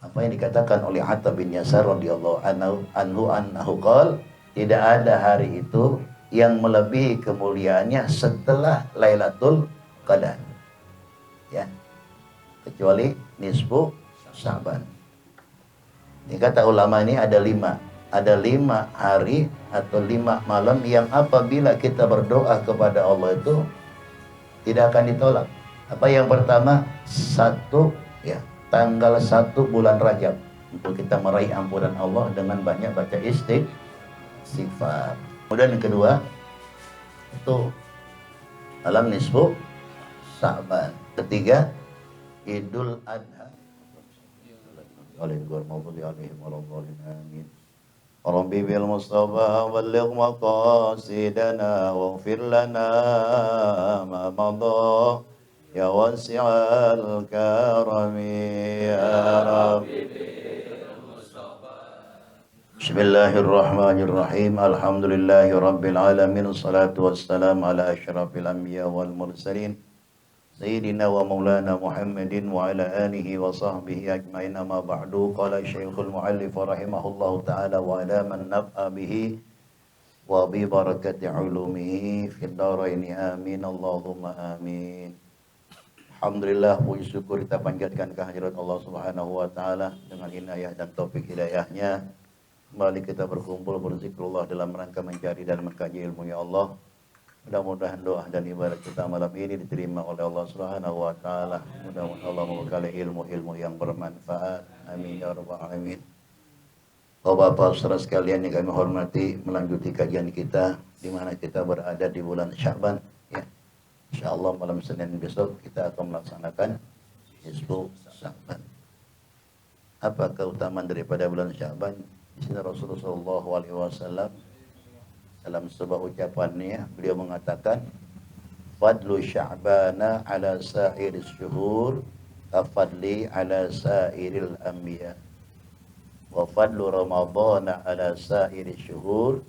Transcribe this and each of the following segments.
Apa yang dikatakan oleh Atta bin Yasar radhiyallahu anhu qol, tidak ada hari itu yang melebihi kemuliaannya setelah Lailatul Qadar. Ya, kecuali nisfu Sa'ban. Ini kata ulama ini ada 5. Ada 5 hari atau 5 malam yang apabila kita berdoa kepada Allah itu tidak akan ditolak. Apa yang pertama? Satu, ya, tanggal 1 bulan Rajab, untuk kita meraih ampunan Allah dengan banyak baca istighfar. Kemudian yang kedua itu malam nisfu Sa'ban. Ketiga, Idul Adha. Amin. Rabbi bil Mustafa balligh maqasidana waghfir lana ma madha ya wasi'al karami ya Rabbi. Bismillahirrahmanirrahim. Alhamdulillahi rabbil alamin. Wassalatu wassalamu ala asyrafil anbiya wal mursalin Sayyidina wa maulana Muhammadin wa ala alihi wa sahbihi ajma'in, amma ba'du. Qala Syekhul Mu'allif rahimahullahu ta'ala wa ala man naf'a bihi wa bi barakati ulumihi fid dharaini amin Allahumma amin. Alhamdulillah, puji syukur kita panjatkan kehadirat Allah Subhanahu wa taala dengan inayah dan taufik hidayahnya. Kembali kita berkumpul berzikrullah dalam rangka mencari dan mengkaji ilmu ya Allah. Mudah-mudahan doa dan ibadah kita malam ini diterima oleh Allah Subhanahu wa taala. Mudah-mudahan Allah membekali ilmu-ilmu yang bermanfaat. Amin ya rabbal alamin. Bapak-bapak saudara sekalian yang kami hormati, melanjuti kajian kita di mana kita berada di bulan Sya'ban, ya. Insyaallah malam Senin besok kita akan melaksanakan Nisfu Sya'ban. Apa keutamaan daripada bulan Sya'ban? Di sini Rasulullah sallallahu alaihi wasallam dalam sebuah ucapannya beliau mengatakan, fadlu Sya'bana ala sa'iris syuhur kafadli ala sa'iril anbiya wa fadlu Ramadhana ala sa'iris syuhur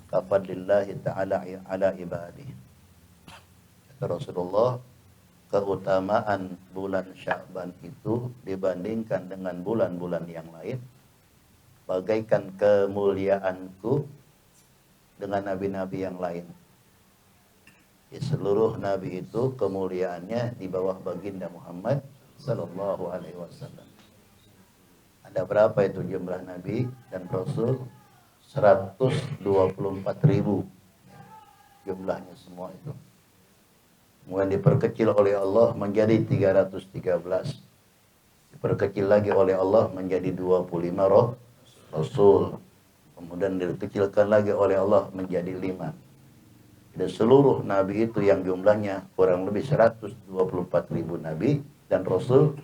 kafadlillahi ta'ala ala ibadih. Kata Rasulullah, keutamaan bulan Sya'ban itu dibandingkan dengan bulan-bulan yang lain bagaikan kemuliaanku dengan nabi-nabi yang lain. Di seluruh nabi itu kemuliaannya di bawah baginda Muhammad sallallahu alaihi wasallam. Ada berapa itu jumlah nabi dan rasul? 124.000 jumlahnya semua itu. Kemudian diperkecil oleh Allah menjadi 313. Diperkecil lagi oleh Allah menjadi 25 rasul. Kemudian dikecilkan lagi oleh Allah menjadi 5. Dan seluruh nabi itu yang jumlahnya kurang lebih 124.000 nabi dan rasul,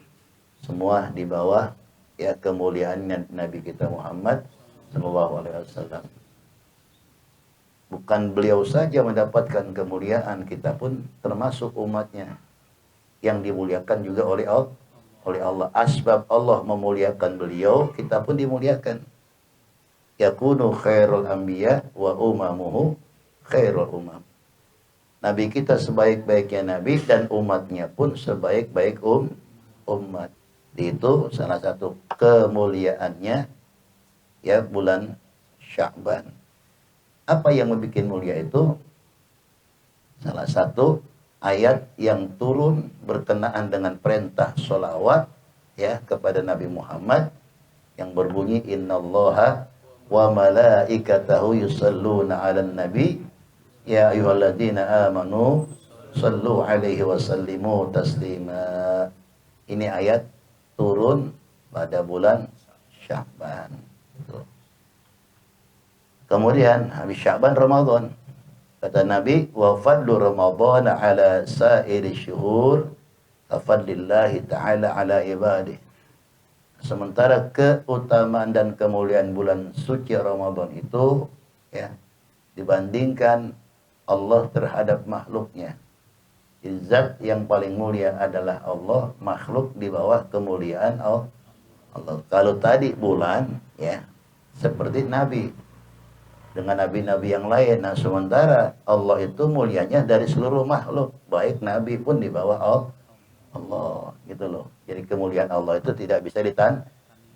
semua di bawah ya kemuliaan Nabi kita Muhammad sallallahu alaihi wasallam. Bukan beliau saja mendapatkan kemuliaan, kita pun termasuk umatnya yang dimuliakan juga oleh Allah. Asbab Allah memuliakan beliau, kita pun dimuliakan. Yakunu khairul anbiya wa umamuhu khairul umam. Nabi kita sebaik-baiknya nabi dan umatnya pun sebaik-baik umat. Itu salah satu kemuliaannya ya bulan Sya'ban. Apa yang membuat mulia itu? Salah satu ayat yang turun berkenaan dengan perintah sholawat ya kepada Nabi Muhammad yang berbunyi innallaha wa malaikatahu yusalluna 'alan nabi ya ayyuhalladzina amanu sallu 'alaihi wa sallimu taslima. Ini ayat turun pada bulan Sya'ban. Kemudian habis Sya'ban Ramadan. Kata Nabi, wa fadlu Ramadan 'ala sa'iri syuhur ka fadlillahi ta'ala 'ala ibadihi. Sementara keutamaan dan kemuliaan bulan suci Ramadan itu ya dibandingkan Allah terhadap makhluknya. Zat yang paling mulia adalah Allah, makhluk di bawah kemuliaan Allah. Kalau tadi bulan ya seperti nabi dengan nabi-nabi yang lain. Nah, sementara Allah itu mulianya dari seluruh makhluk, baik nabi pun di bawah Allah, gitu loh. Jadi kemuliaan Allah itu tidak bisa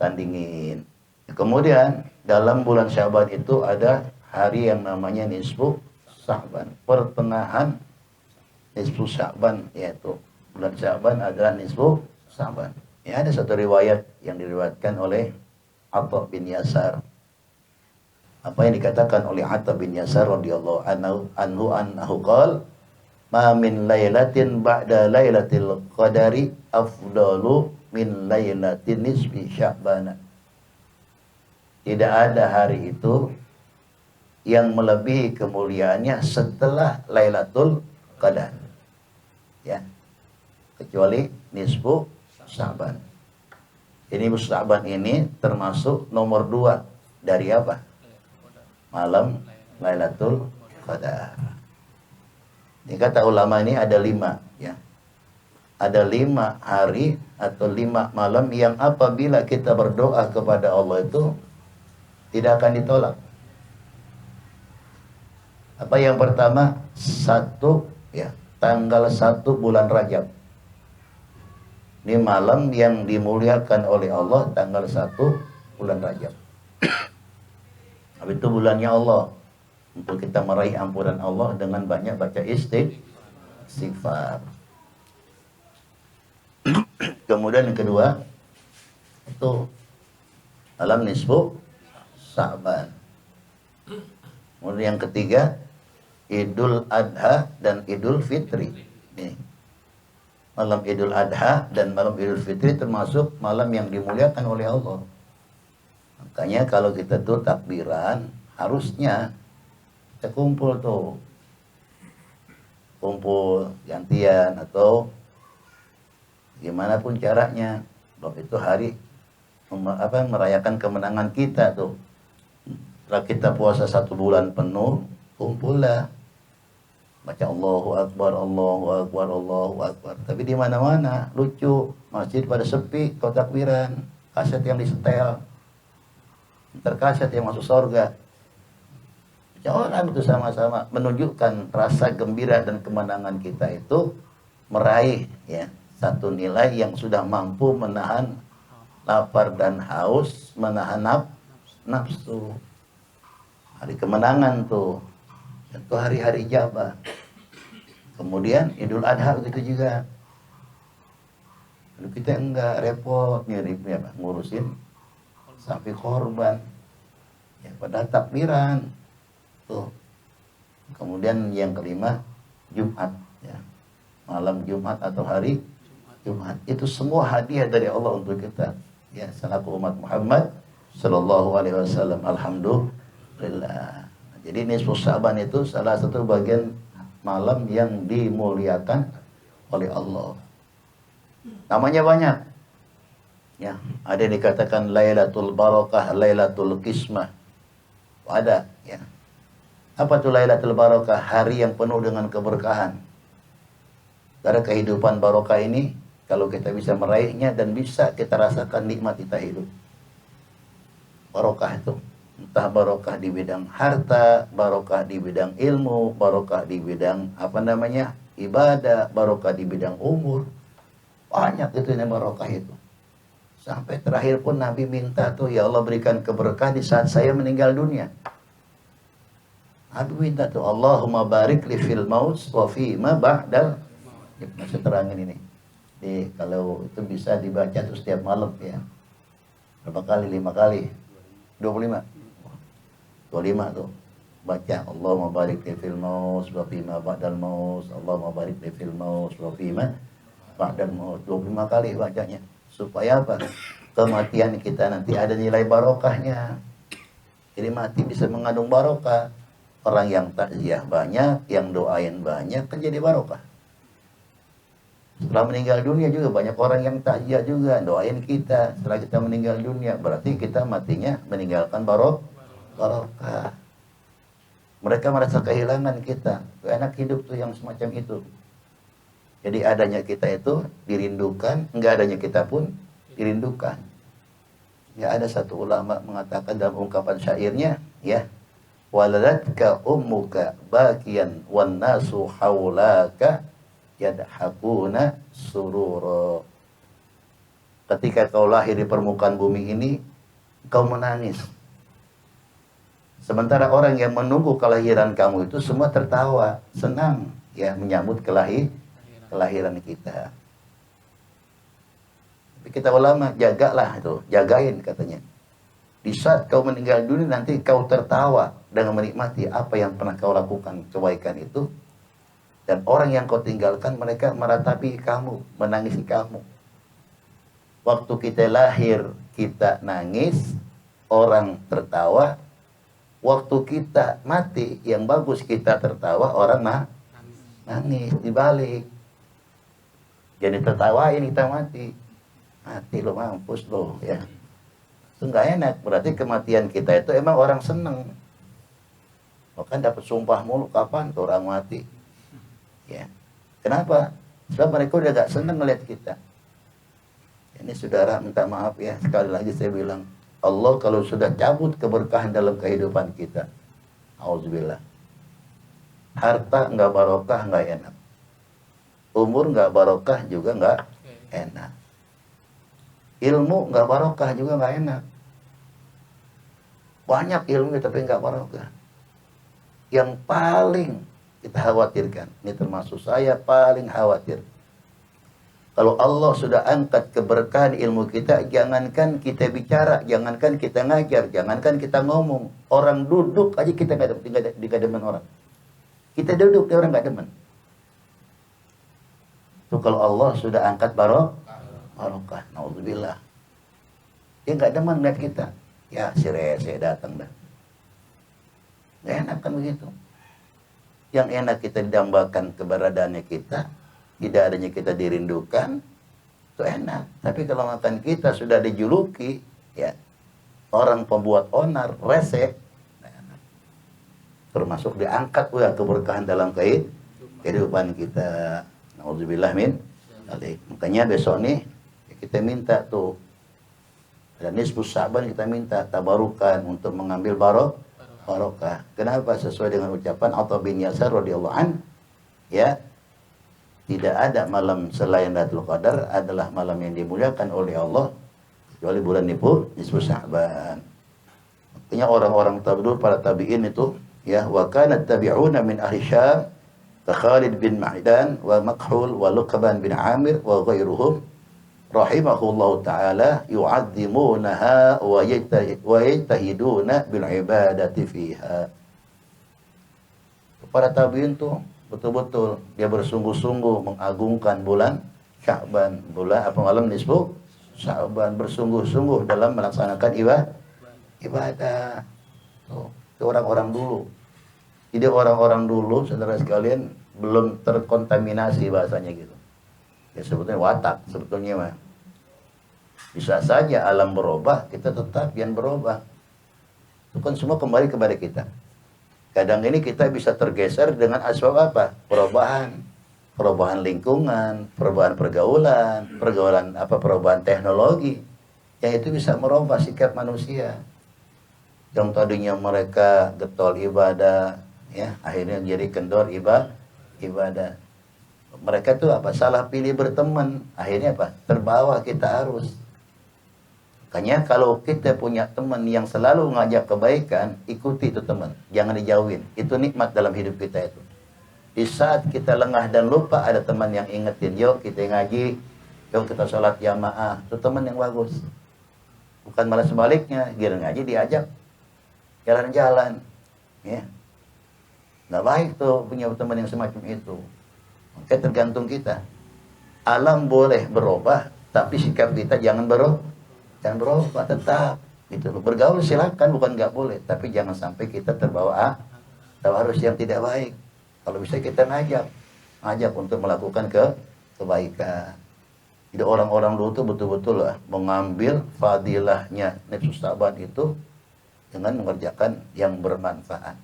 tandingin. Kemudian dalam bulan Sya'ban itu ada hari yang namanya nisfu Sya'ban, pertengahan nisfu Sya'ban, yaitu bulan Sya'ban adalah nisfu Sya'ban. Ya, ada satu riwayat yang diriwayatkan oleh Atha bin Yasar. Apa yang dikatakan oleh Atha bin Yasar radhiyallahu anhu qala ma min lailatin ba'da lailatil qadari afdalu min lailatin nisfi Sya'ban. Tidak ada hari itu yang melebihi kemuliaannya setelah Lailatul Qadar. Ya. Kecuali nisfu Sya'ban. Ini nisfu Sya'ban ini termasuk nomor 2 dari apa? Malam Lailatul Qadar. Ini kata ulama ini ada 5, ya. Ada 5 hari atau 5 malam yang apabila kita berdoa kepada Allah itu tidak akan ditolak. Apa yang pertama? 1, ya, tanggal 1 bulan Rajab. Ini malam yang dimuliakan oleh Allah, tanggal 1 bulan Rajab. Habis itu bulannya Allah. Untuk kita meraih ampunan Allah dengan banyak baca istighfar. Kemudian yang kedua itu malam nisfu Sya'ban. Kemudian yang ketiga Idul Adha dan Idul Fitri. Nih. Malam Idul Adha dan malam Idul Fitri termasuk malam yang dimuliakan oleh Allah. Makanya kalau kita tuh takbiran, harusnya kita kumpul tuh. Kumpul gantian atau gimana pun caranya. Sebab itu hari merayakan kemenangan kita tuh. Setelah kita puasa 1 bulan penuh, kumpullah. Baca Allahu Akbar, Allahu Akbar, Allahu Akbar. Tapi di mana-mana lucu, masjid pada sepi, kau takbiran, kaset yang disetel, kaset yang masuk surga. Orang itu sama-sama menunjukkan rasa gembira dan kemenangan kita itu meraih, ya, satu nilai yang sudah mampu menahan lapar dan haus, menahan nafsu. Hari kemenangan tuh. Itu hari-hari jabah. Kemudian Idul Adha begitu juga. Lalu kita enggak repot miripnya ngurusin sapi korban. Ya, pada takbiran. Tuh. Kemudian yang kelima Jumat, ya. Malam Jumat atau hari Jumat. Itu semua hadiah dari Allah untuk kita. Ya, selaku umat Muhammad sallallahu alaihi wasallam. Alhamdulillah. Jadi nisfu Sya'ban itu salah satu bagian malam yang dimuliakan oleh Allah. Namanya banyak. Ya, ada yang dikatakan Lailatul Barakah, Lailatul Qismah. Ada, ya. Apa itu Lailatul Barakah? Hari yang penuh dengan keberkahan. Karena kehidupan barokah ini kalau kita bisa meraihnya dan bisa kita rasakan nikmat kita hidup. Barokah itu entah barokah di bidang harta, barokah di bidang ilmu, barokah di bidang ibadah, barokah di bidang umur. Banyak itu yang barokah itu. Sampai terakhir pun Nabi minta tuh, ya Allah berikan keberkah di saat saya meninggal dunia. Nabi minta tuh, Allahumma barik li fil maut wa fi ma ba'dal. Masih terangin ini. Jadi kalau itu bisa dibaca tuh setiap malam, ya. Berapa kali? 5 kali. 25 tuh. Baca Allahumma barik li fil maut wa fi ma ba'dal maut. Allahumma barik li fil maut wa fi ma ba'dal maut. 25 kali bacanya. Supaya apa? Kematian kita nanti ada nilai barokahnya. Jadi mati bisa mengandung barokah. Orang yang takziah banyak, yang doain banyak, kan jadi barokah. Setelah meninggal dunia juga banyak orang yang takziah juga, doain kita. Setelah kita meninggal dunia, berarti kita matinya meninggalkan barokah. Mereka merasa kehilangan kita. Enak hidup tuh yang semacam itu. Jadi adanya kita itu dirindukan, enggak adanya kita pun dirindukan. Ya, ada satu ulama mengatakan dalam ungkapan syairnya, ya, waladatka ummuka bakiyan wan nasu haulaka yadhakuna surura. Ketika kau lahir di permukaan bumi ini, kau menangis. Sementara orang yang menunggu kelahiran kamu itu semua tertawa, senang ya menyambut kelahiran kita. Tapi kita ulama jagalah itu, jagain katanya. Di saat kau meninggal dunia nanti kau tertawa dengan menikmati apa yang pernah kau lakukan kebaikan itu. Dan orang yang kau tinggalkan mereka meratapi kamu, menangisi kamu. Waktu kita lahir kita nangis, orang tertawa. Waktu kita mati yang bagus kita tertawa, orang nangis dibalik. Jadi tertawain kita mati. Mati lo, mampus lo ya. Itu nggak enak, berarti kematian kita itu emang orang seneng. Bahkan dapat sumpah mulu, kapan tuh orang mati ya. Kenapa? Sebab mereka udah gak seneng ngeliat kita. Ini saudara minta maaf ya, sekali lagi saya bilang, Allah kalau sudah cabut keberkahan dalam kehidupan kita, auzubillah, harta nggak barokah, nggak enak, umur nggak barokah juga nggak enak, ilmu nggak barokah juga nggak enak. Banyak ilmu tapi nggak barokah. Yang paling kita khawatirkan, ini termasuk saya paling khawatir, kalau Allah sudah angkat keberkahan ilmu kita, jangankan kita bicara, jangankan kita ngajar, jangankan kita ngomong, orang duduk aja kita nggak demen orang. Kita duduk, dia orang nggak demen. Itu kalau Allah sudah angkat barokah, naudzubillah. Dia nggak demen lihat kita. Ya si rese datang dah. Nggak enak kan begitu. Yang enak kita didambakan keberadaannya kita, tidak adanya kita dirindukan, itu enak. Tapi kalau makan kita sudah dijuluki, ya orang pembuat onar, rese, enak. Termasuk diangkat ya keberkahan dalam kehidupan kita. Nauzubillah min dzalik. Makanya besok nih kita minta tuh, ada nisfus Sa'ban, kita minta tabarukan untuk mengambil barokah. Kenapa? Sesuai dengan ucapan Atha bin Yasar radhiyallahu an, ya. Tidak ada malam selain Lailatul Qadar adalah malam yang dimuliakan oleh Allah kecuali bulan nisfus Sa'ban. Makanya orang-orang tabi'in, para tabi'in itu ya, wa kanat tabi'una min ahli Syam ka Khalid bin Ma'dan wa Makhul wa Luqman bin Amir wa ghairuhum rahimahullahu ta'ala yu'azzimunaha wa yajtahiduna bil ibadati fiha. Para tabi'in tuh betul-betul dia bersungguh-sungguh mengagungkan bulan Sya'ban, bulan apa malam nisfu Sya'ban, bersungguh-sungguh dalam melaksanakan ibadah. Tuh, itu orang-orang dulu. Jadi orang-orang dulu, saudara sekalian, belum terkontaminasi bahasanya gitu. Ya sebetulnya watak, sebetulnya mah. Bisa saja alam berubah, kita tetap yang berubah. Itu kan semua kembali kepada kita. Kadang ini kita bisa tergeser dengan asbab apa? Perubahan lingkungan, perubahan perubahan teknologi. Yang itu bisa merubah sikap manusia. Yang tadinya mereka getol ibadah, ya akhirnya jadi kendor ibadah. Mereka tuh apa? Salah pilih berteman. Akhirnya apa? Terbawa kita arus. Makanya kalau kita punya teman yang selalu ngajak kebaikan, ikuti itu teman, jangan dijauhin. Itu nikmat dalam hidup kita itu. Di saat kita lengah dan lupa, ada teman yang ingetin, yuk kita ngaji, yuk kita sholat jamaah. Itu teman yang bagus. Bukan malah sebaliknya, gila ngaji diajak jalan-jalan, ya. Nggak baik tuh punya teman yang semacam itu. Maka tergantung kita. Alam boleh berubah, tapi sikap kita jangan berubah. Jangan berubah, tetap gitu loh. Bergaul silakan, bukan nggak boleh, tapi jangan sampai kita terbawa harus yang tidak baik. Kalau bisa kita ngajak untuk melakukan kebaikan. Jadi orang-orang dulu tuh betul-betul lah mengambil fadilahnya nisfus Sa'ban itu dengan mengerjakan yang bermanfaat.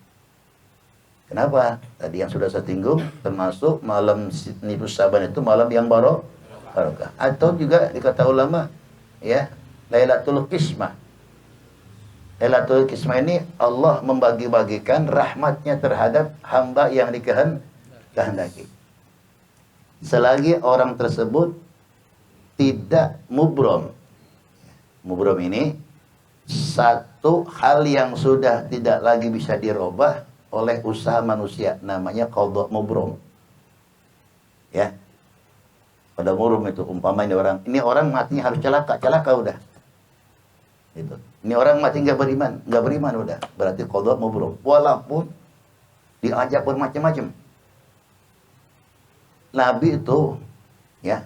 Kenapa? Tadi yang sudah saya tinggung, termasuk malam nisfus Sa'ban itu malam yang barokah. Atau juga dikata ulama, ya, Lailatul Qismah. Lailatul Qismah ini Allah membagi-bagikan rahmatnya terhadap hamba yang dikehendaki. Selagi orang tersebut tidak mubrom. Mubrom ini satu hal yang sudah tidak lagi bisa dirubah oleh usaha manusia, namanya qadha mubrom. Ya. Qadha mubrom itu umpama ini orang matinya harus celaka udah. Gitu. Ini orang mati nggak beriman udah. Berarti qadha mubrom. Walaupun diajak bermacam-macam. Nabi itu ya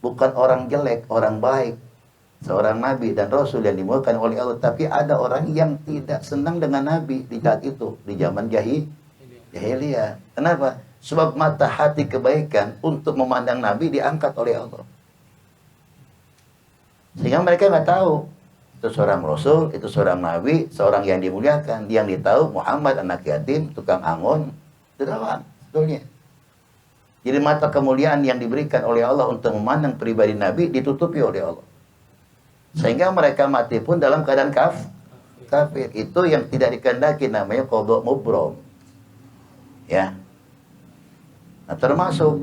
bukan orang jelek, orang baik. Seorang nabi dan rasul yang dimuliakan oleh Allah, tapi ada orang yang tidak senang dengan nabi di saat itu, di zaman jahiliyah. Kenapa? Sebab mata hati kebaikan untuk memandang nabi diangkat oleh Allah. Sehingga mereka nggak tahu itu seorang rasul, itu seorang nabi, seorang yang dimuliakan. Yang ditahu Muhammad anak yatim, tukang angon, itu doang sebetulnya. Jadi mata kemuliaan yang diberikan oleh Allah untuk memandang pribadi Nabi ditutupi oleh Allah. Sehingga mereka mati pun dalam keadaan kafir. Itu yang tidak dikehendaki, namanya qadha mubrom. Ya. Nah, termasuk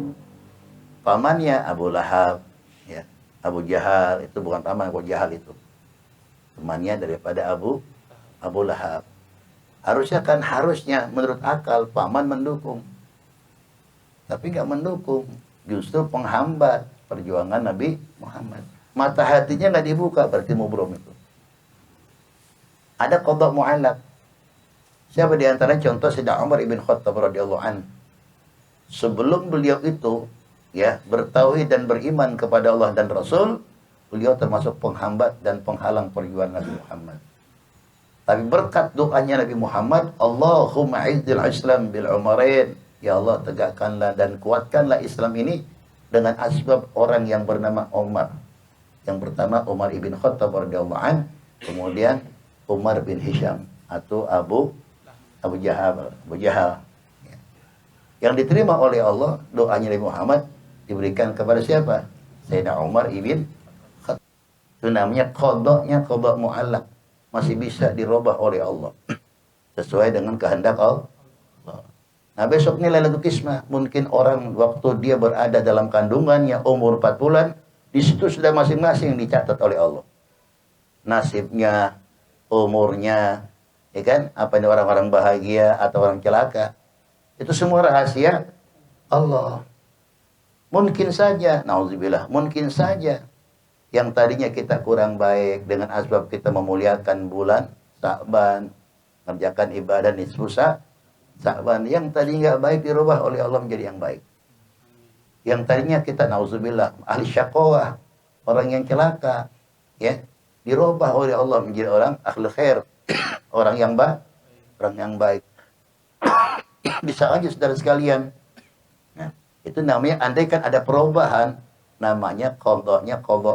pamannya Abu Lahab, ya. Abu Jahal itu bukan paman Abu Jahal itu. Temannya daripada Abu Lahab. Harusnya menurut akal paman mendukung. Tapi nggak mendukung, justru penghambat perjuangan Nabi Muhammad. Mata hatinya nggak dibuka, berarti mubrom itu. Ada qadha mu'allaq. Siapa di antara contoh Sayyidina Umar ibn Khattab radhiyallahu an. Sebelum beliau itu ya bertauhid dan beriman kepada Allah dan Rasul, beliau termasuk penghambat dan penghalang perjuangan Nabi Muhammad. Tapi berkat doanya Nabi Muhammad, Allahumma izzil Islam bil umarain. Ya Allah, tegakkanlah dan kuatkanlah Islam ini dengan asbab orang yang bernama Umar. Yang pertama Umar ibn Khattab radhiyallahu an, kemudian Umar bin Hisham atau Abu Jahal. Ya. Yang diterima oleh Allah doanya Nabi Muhammad diberikan kepada siapa? Sayyidina Umar ibn Khattab. Itu namanya qadha mu'allaq, masih bisa dirubah oleh Allah sesuai dengan kehendak Allah. Nah besok ini Lailatul Qismah, mungkin orang waktu dia berada dalam kandungannya umur 4 bulan, di situ sudah masing-masing dicatat oleh Allah. Nasibnya, umurnya, ya kan? Apa ini orang-orang bahagia atau orang celaka? Itu semua rahasia Allah. Mungkin saja, nauzubillah, mungkin saja yang tadinya kita kurang baik dengan asbab kita memuliakan bulan Sa'ban, mengerjakan ibadah nisfu Sa'ban, yang tadi nggak baik dirubah oleh Allah menjadi yang baik. Yang tadinya kita nauzubillah ahli syaqawah, orang yang celaka, ya, dirubah oleh Allah menjadi orang ahli khair, orang yang baik. Bisa aja saudara sekalian. Nah, itu namanya andaikan ada perubahan, namanya qadha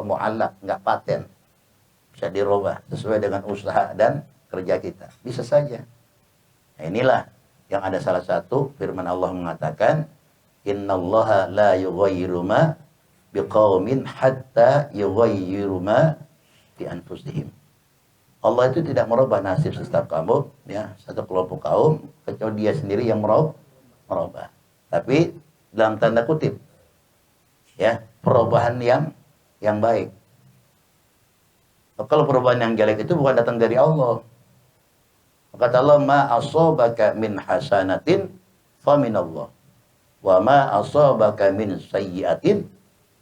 mu'allaq, nggak paten. Bisa dirubah sesuai dengan usaha dan kerja kita. Bisa saja. Nah, inilah yang ada salah satu firman Allah mengatakan, innallaha la yughayyiru ma biqaumin hatta yughayyiru ma bi anfusihim. Allah itu tidak merubah nasib setiap kaum, ya, satu kelompok kaum, kecuali dia sendiri yang merubah. Tapi dalam tanda kutip, ya, perubahan yang baik. Kalau perubahan yang jelek itu bukan datang dari Allah. Kata Allah, ma asabaka min hasanatin fa min Allah, wa ma asabaka min sayyi'atin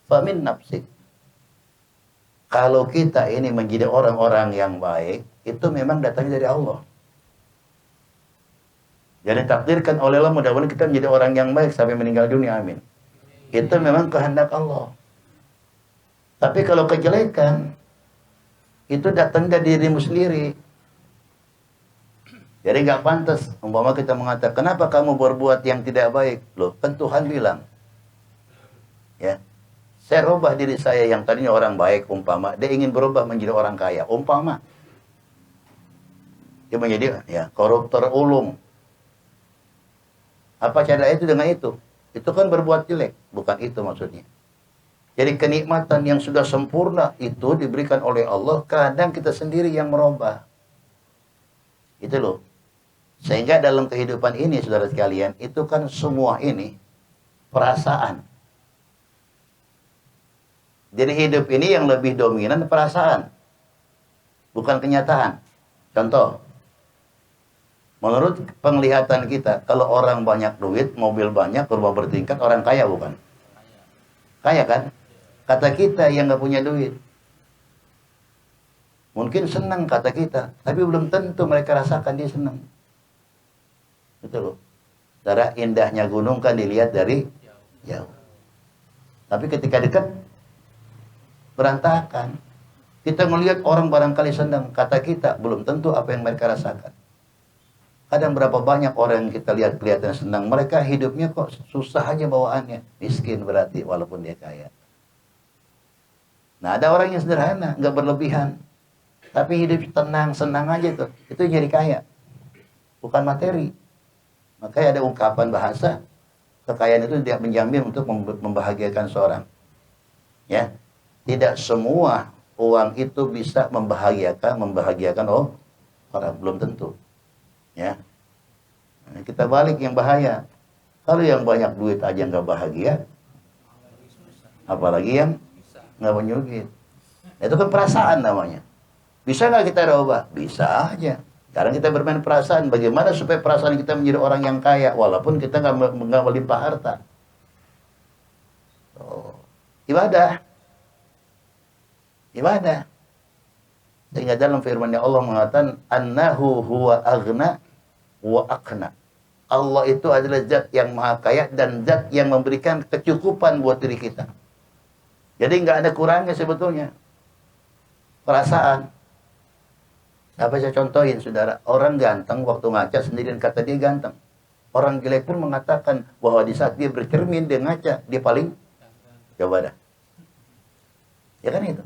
fa min nafsik. Kalau kita ini menjadi orang-orang yang baik, itu memang datangnya dari Allah. Jadi takdirkan oleh Allah, mudah-mudahan kita menjadi orang yang baik sampai meninggal dunia, amin. Itu memang kehendak Allah. Tapi kalau kejelekan, itu datang dari dirimu sendiri. Jadi nggak pantas umpama kita mengatakan, kenapa kamu berbuat yang tidak baik? Loh, kan Tuhan bilang, ya, saya rubah diri saya yang tadinya orang baik, umpama dia ingin berubah menjadi orang kaya, umpama dia menjadi ya koruptor ulung. Apa cara itu dengan itu? Itu kan berbuat jelek, bukan itu maksudnya. Jadi kenikmatan yang sudah sempurna itu diberikan oleh Allah, kadang kita sendiri yang merubah. Itu loh. Sehingga dalam kehidupan ini, saudara sekalian, itu kan semua ini perasaan. Jadi hidup ini yang lebih dominan perasaan, bukan kenyataan. Contoh, menurut penglihatan kita, kalau orang banyak duit, mobil banyak, rumah bertingkat, orang kaya bukan? Kaya kan? Kata kita yang nggak punya duit, mungkin senang kata kita, tapi belum tentu mereka rasakan dia senang. Betul loh. Cara indahnya gunung kan dilihat dari jauh. Tapi ketika dekat, berantakan. Kita melihat orang barangkali senang, kata kita belum tentu apa yang mereka rasakan. Kadang berapa banyak orang yang kita lihat kelihatan senang, mereka hidupnya kok susah aja bawaannya. Miskin berarti walaupun dia kaya. Nah, ada orang yang sederhana, nggak berlebihan, tapi hidup tenang, senang aja tuh. Itu jadi kaya, bukan materi. Makanya ada ungkapan bahasa, kekayaan itu tidak menjamin untuk membahagiakan seorang. Ya, tidak semua uang itu bisa membahagiakan orang, belum tentu. Ya, nah, kita balik yang bahaya. Kalau yang banyak duit aja nggak bahagia, apalagi yang nggak punya duit. Itu kan perasaan namanya. Bisa nggak kita ubah? Bisa aja. Sekarang kita bermain perasaan. Bagaimana supaya perasaan kita menjadi orang yang kaya, walaupun kita nggak melimpah harta. Ibadah. Sehingga dalam firman-Nya Allah mengatakan, annahu huwa aghna wa aqna. Allah itu adalah zat yang maha kaya dan zat yang memberikan kecukupan buat diri kita. Jadi nggak ada kurangnya sebetulnya. Perasaan. Apa saya contohin, saudara? Orang ganteng waktu ngaca sendirian kata dia ganteng. Orang jelek pun mengatakan bahwa di saat dia bercermin, dia ngaca, dia paling coba dah. Ya kan itu.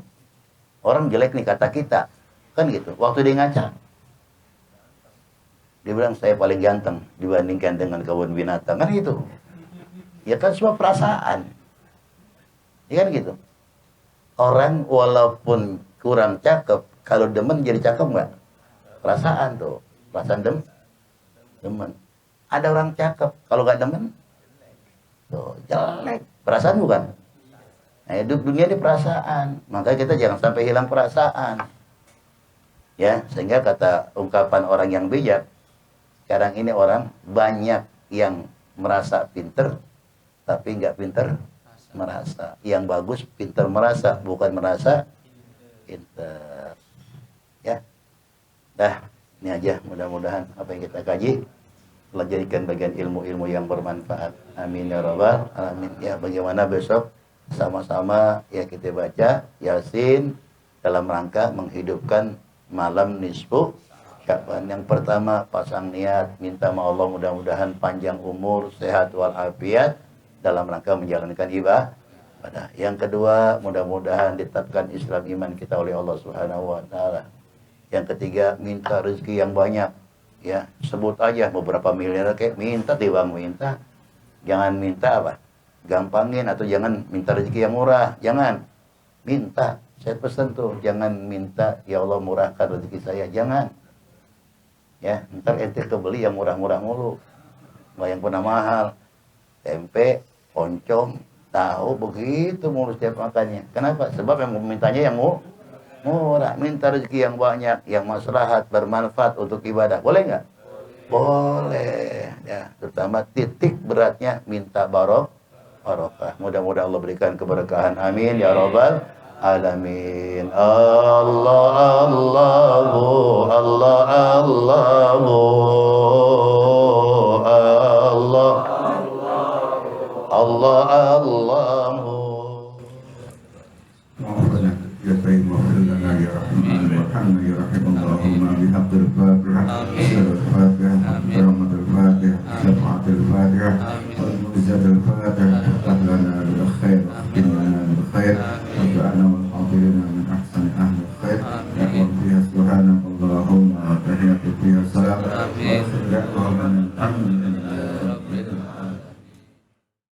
Orang jelek nih kata kita, kan gitu. Waktu dia ngaca, dia bilang saya paling ganteng dibandingkan dengan kebun binatang, kan gitu. Ya kan semua perasaan. Ya kan gitu. Orang walaupun kurang cakep, kalau demen jadi cakep nggak? Perasaan tuh, perasaan demen. Ada orang cakep, kalau nggak demen, tuh jelek. Perasaan bukan? Nah, hidup dunia ini perasaan. Maka kita jangan sampai hilang perasaan. Ya, sehingga kata ungkapan orang yang bijak, sekarang ini orang banyak yang merasa pinter, tapi nggak pinter merasa. Yang bagus pinter merasa, bukan merasa pinter. Ya, dah ini aja. Mudah-mudahan apa yang kita kaji telah jadikan bagian ilmu-ilmu yang bermanfaat. Amin ya rabbal alamin. Ya, bagaimana besok sama-sama ya kita baca Yasin dalam rangka menghidupkan malam nisfu Sya'ban. Yang pertama, pasang niat minta sama Allah mudah-mudahan panjang umur, sehat walafiat dalam rangka menjalankan ibadah. Yang kedua, mudah-mudahan ditetapkan Islam iman kita oleh Allah Subhanahu wa taala. Yang ketiga, minta rezeki yang banyak. Ya, sebut aja beberapa miliar kayak minta timbang minta. Jangan minta apa? Gampangin, atau jangan minta rezeki yang murah, jangan minta. Saya pesan tuh, jangan minta ya Allah murahkan rezeki saya, jangan. Ya, ntar ente kebeli yang murah-murah mulu, yang pernah mahal, tempe, oncom, tahu begitu mulu setiap makannya. Kenapa? Sebab yang memintanya yang murah. Minta rezeki yang banyak, yang maslahat, bermanfaat untuk ibadah. Boleh nggak? Boleh. Ya, terutama titik beratnya minta barokah. Mudah-mudahan Allah berikan keberkahan. Amin ya rabbal alamin. Allah Allahu Allah Allahu Allah Allah Allahu. Maafkan ya Sayyid, maafkan ya Rahman, ya Rahim, ya Rahim, Allahumma bihaqqil Fatihah.